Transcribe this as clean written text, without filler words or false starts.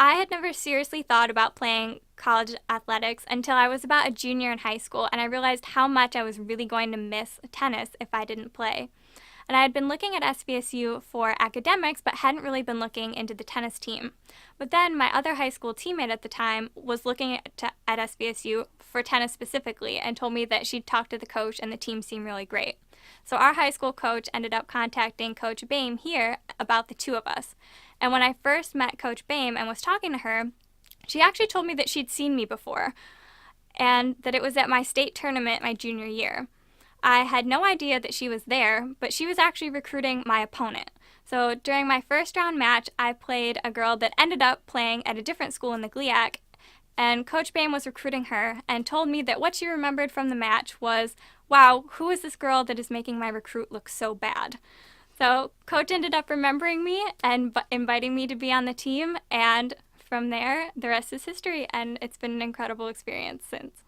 I had never seriously thought about playing college athletics until I was about a junior in high school, and I realized how much I was really going to miss tennis if I didn't play. And I had been looking at SVSU for academics, but hadn't really been looking into the tennis team. But then my other high school teammate at the time was looking at SVSU for tennis specifically and told me that she'd talked to the coach and the team seemed really great. So our high school coach ended up contacting Coach Boehm here about the two of us. And when I first met Coach Boehm and was talking to her, she actually told me that she'd seen me before and that it was at my state tournament my junior year. I had no idea that she was there, but she was actually recruiting my opponent. So during my first round match, I played a girl that ended up playing at a different school in the GLIAC, and Coach Boehm was recruiting her and told me that what she remembered from the match was, wow, who is this girl that is making my recruit look so bad? So Coach ended up remembering me and inviting me to be on the team, and from there, the rest is history, and it's been an incredible experience since.